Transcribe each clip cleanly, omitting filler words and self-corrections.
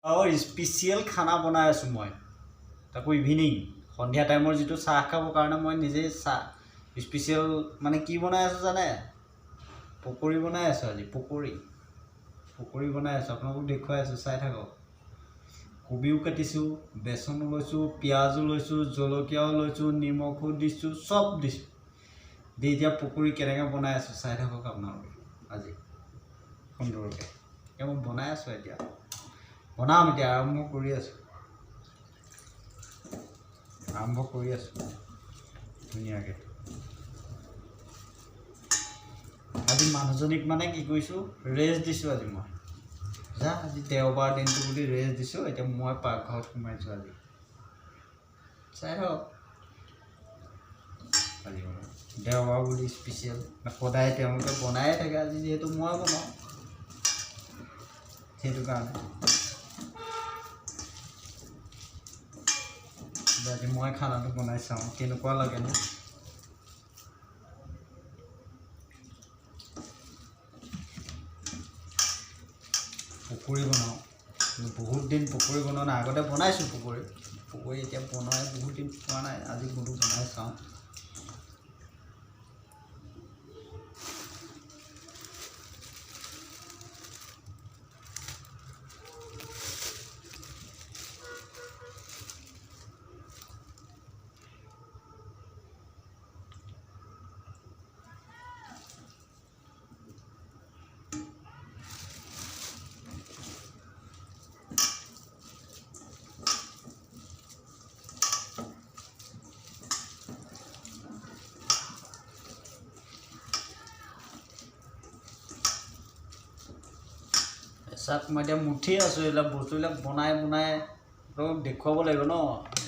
और स्पेशल खाना बनाई आसो मैं ताको इभिनिंग सन्धिया टाइमर जी चाह खाब कारण मैं निजे चाह स्पेशल माने कि बनाई आसो जाने पकरी बनाई आसो आज पकरी बनाई आसो आपलोक देखुवाई आसो चाइ थाকক कबिओ काटिছো बेसन लैसो पियाजो लैसो जलकियाओ लैसो निमखो दिसो सब दिसो दे इतना पकरी केनेके बनाई आसो चाइ थाকক आपनालोके आज सुंदरके मैं बनाई आसो एतिया बनाम এতিয়া আৰম্ভ কৰি আছো ধুনীয়াকৈ আজি মানুহজনীক মানে কি কৰিছো ৰেষ্ট দিছো আজি মই যা আজি দেওবাৰ দিনটো বুলি ৰেষ্ট দিছো এতিয়া মই পাকঘৰত সোমাইছো আজি চাই ৰ আজি দেওবাৰ বুলি স্পেচিয়েল সদায় তেওঁলোকে বনায়ে থাকে আজি যেহেতু মই বনাওঁ সেইটো কাৰণে आज मैं खाना बनाई चाँ के लगे ना पकरी बनाओ बहुत दिन पकरी बना ना आगते बनाई पकरी इतना बनाए बहुत दिन पा ना आज बोलो बनाई चाँ साक मैं मुठी आसो ये बस्तुबिल बनाई बनाई तो देखुवाब लगे न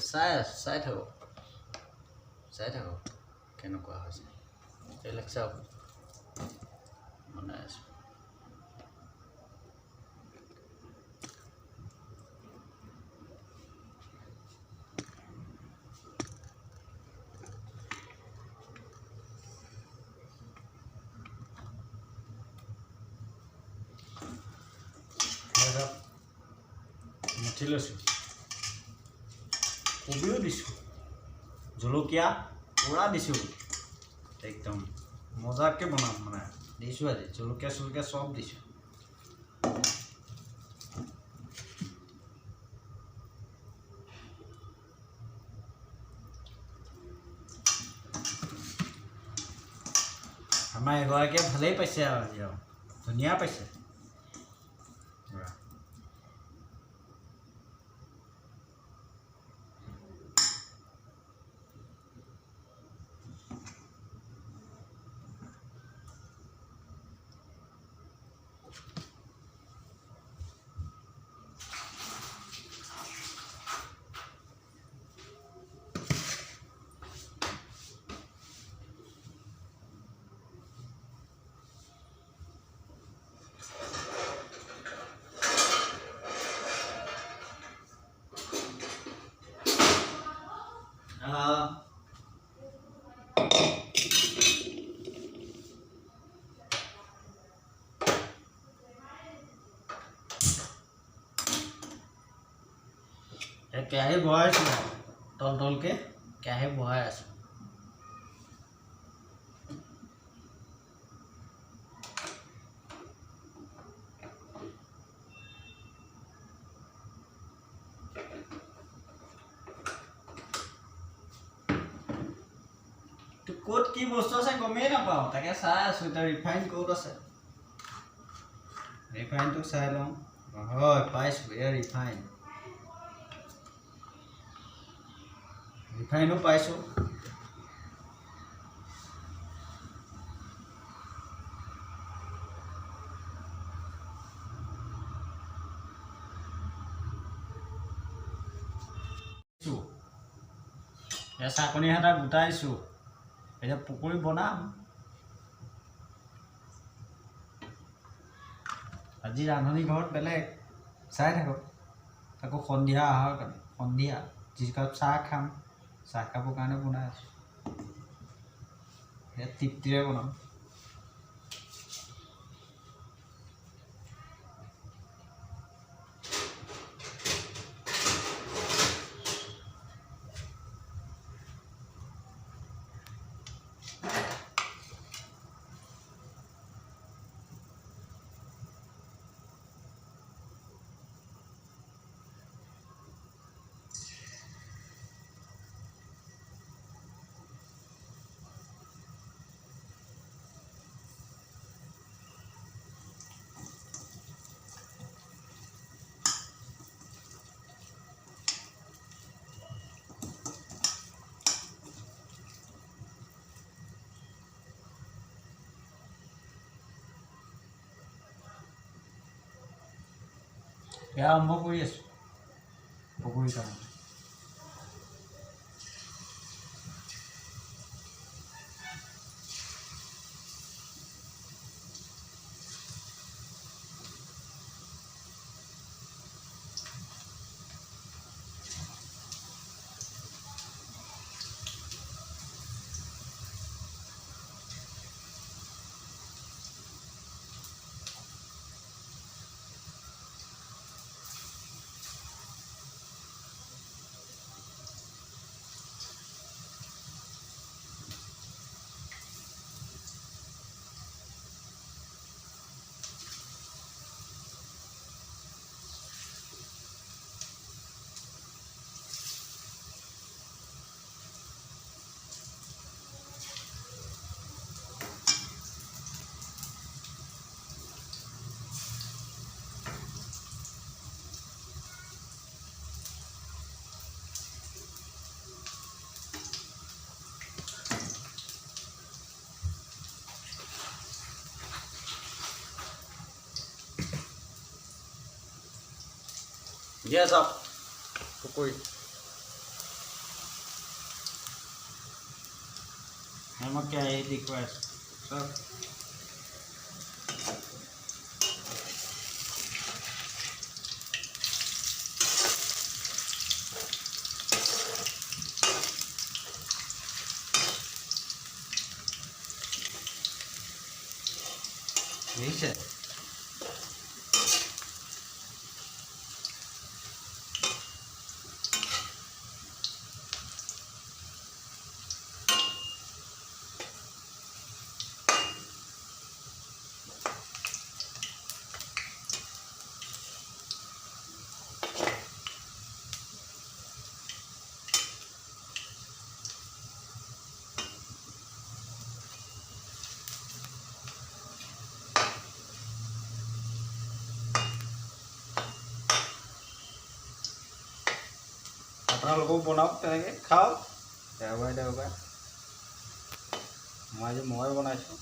चाय थको के चाक बनाई आसो मुठी लैसो कबिओ दिसो जलकिया पूरा दिसो एकदम मजाके बनाम माने दिसो आज जलकिया चलकिया सब दिसो आमार एगराकिये भालेই पाइছে आज धुनिया पाइছে केराही बहाई तल तल के केराही बहाई आसो कत की बस्तु आछे गमेই नापाওঁ ताके চাই আছো এটা ৰিফাইন কত আছে ৰিফাইন তো চাই লওঁ হয় পাইছো এ ৰিফাইন ৰিফাইনো পাইছো या चाकनी हाता गोटाइছো এটা পকৰি বনাম আজি ৰান্ধনী ঘৰত বেলেগ চাই থাকো তাকো সন্ধিয়া আহাৰ কাৰণে সন্ধিয়া যিকাপ চাহ খাম চাহ খাবৰ কাৰণে বনাই আছো এটা তৃপ্তিৰে বনাম এয়া আৰম্ভ কৰি আছোঁ পকৰি কাৰণে। দিয়া চাওক পকৰি মই কেৰাহী দেখুৱাই আছোঁ চাওক। দেখিছে আপোনালোকেও বনাওক তেনেকৈ খাওক দেওবাৰে দেওবাৰে। মই বনাইছোঁ।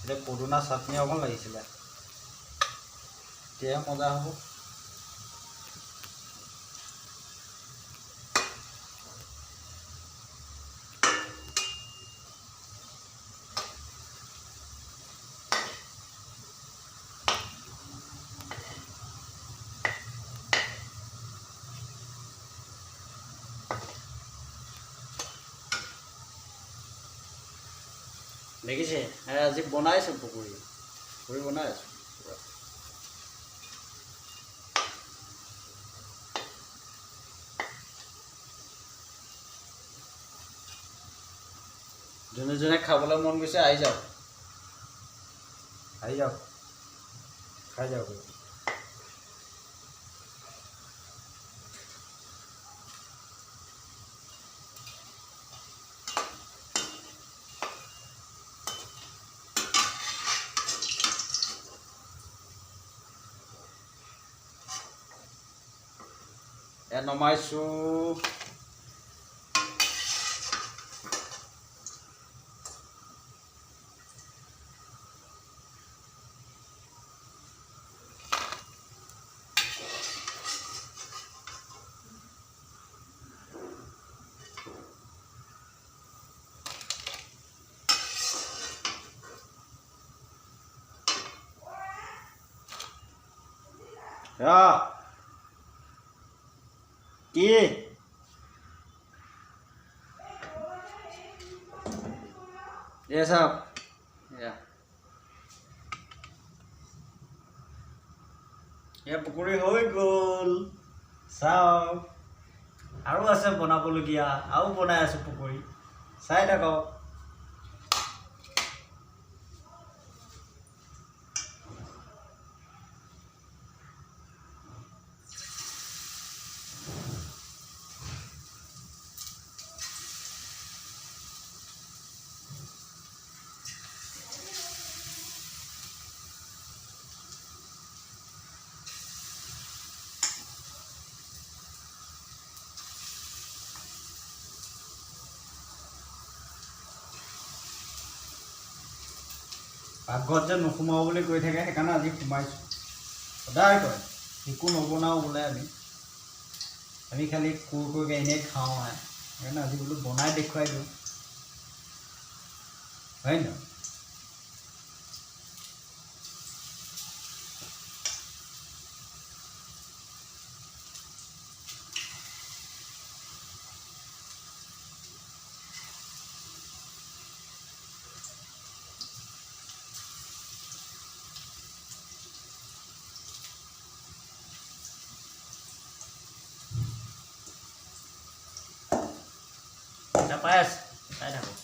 এতিয়া পদুনা চাটনি অকণ লাগিছিলে তেতিয়াহে মজা হ'ব। দেখিছে আজি বনাইছোঁ পকৰি বনাই আছোঁ। যোনে যোনে খাবলৈ মন গৈছে আহি যাওক খাই যাওক। ইয়াত নমাইছোঁ কি চাওক এয়া পকৰি হৈ গ'ল। চাওক আৰু আছে বনাবলগীয়া, আৰু বনাই আছোঁ পকৰি, চাই থাকক। পাকঘৰত যে নোসোমাও বুলি কৈ থাকে সেইকাৰণে আজি সোমাইছোঁ সদায় কয় একো নবনাওঁ বোলে আমি খালি কোৰকৈ এনেই খাওঁ সেইকাৰণে আজি বোলো বনাই দেখুৱাই দিওঁ হয় নহয় পাই আছে চাই থাকোঁ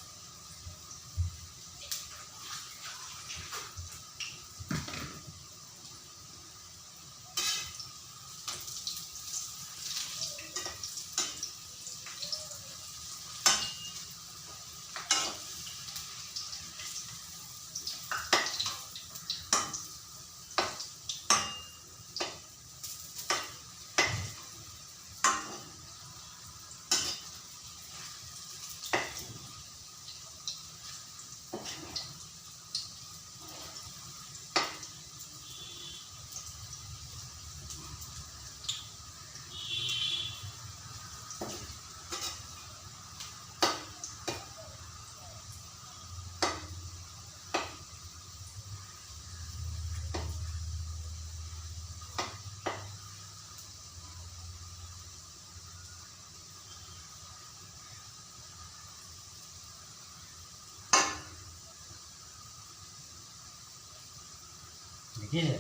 দেখিছে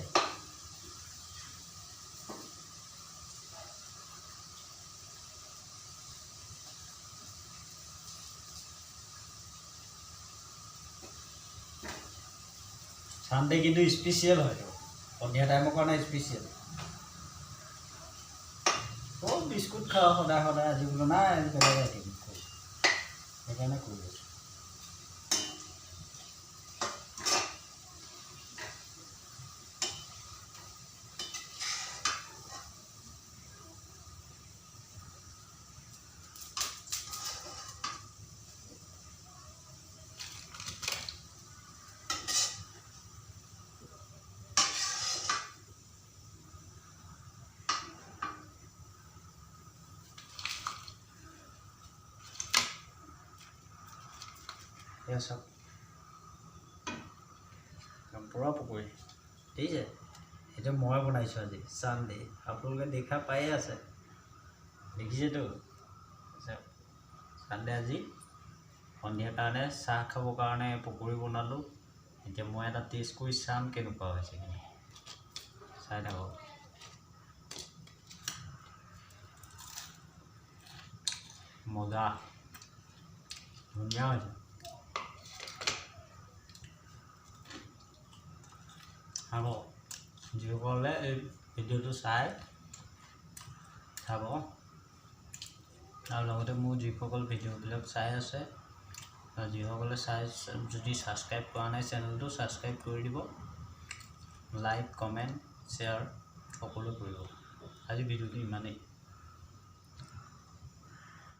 চানডে কিন্তু স্পেচিয়েল হয়তো সন্ধিয়া টাইমৰ কাৰণে স্পেচিয়েল বিস্কুট খাওঁ সদায় সদায় আজি বোলো নাই আজি বেলেগ আইটেম সেইকাৰণে কৰি আছোঁ এয়া চাওক পূৰা পকৰি দেখিছে সেইটো মই বনাইছোঁ আজি চানডে আপোনালোকে দেখা পায়ে আছে দেখিছেতো চানডে আজি সন্ধিয়াৰ কাৰণে চাহ খাবৰ কাৰণে পকৰি বনালোঁ এতিয়া মই এটা টেষ্ট কৰি চাম কেনেকুৱা হৈছে কিন্তু চাই থাকক মজা ধুনীয়া হৈছে আৰু যিসকলে এই ভিডিঅ'টো চাই চাব আৰু লগতে মোৰ যিসকল ভিডিঅ'বিলাক চাই আছে যিসকলে চাই যদি ছাবস্ক্ৰাইব কৰা নাই চেনেলটো ছাবস্ক্ৰাইব কৰি দিব লাইক কমেণ্ট শ্বেয়াৰ সকলো কৰিব আজি ভিডিঅ'টো ইমানেই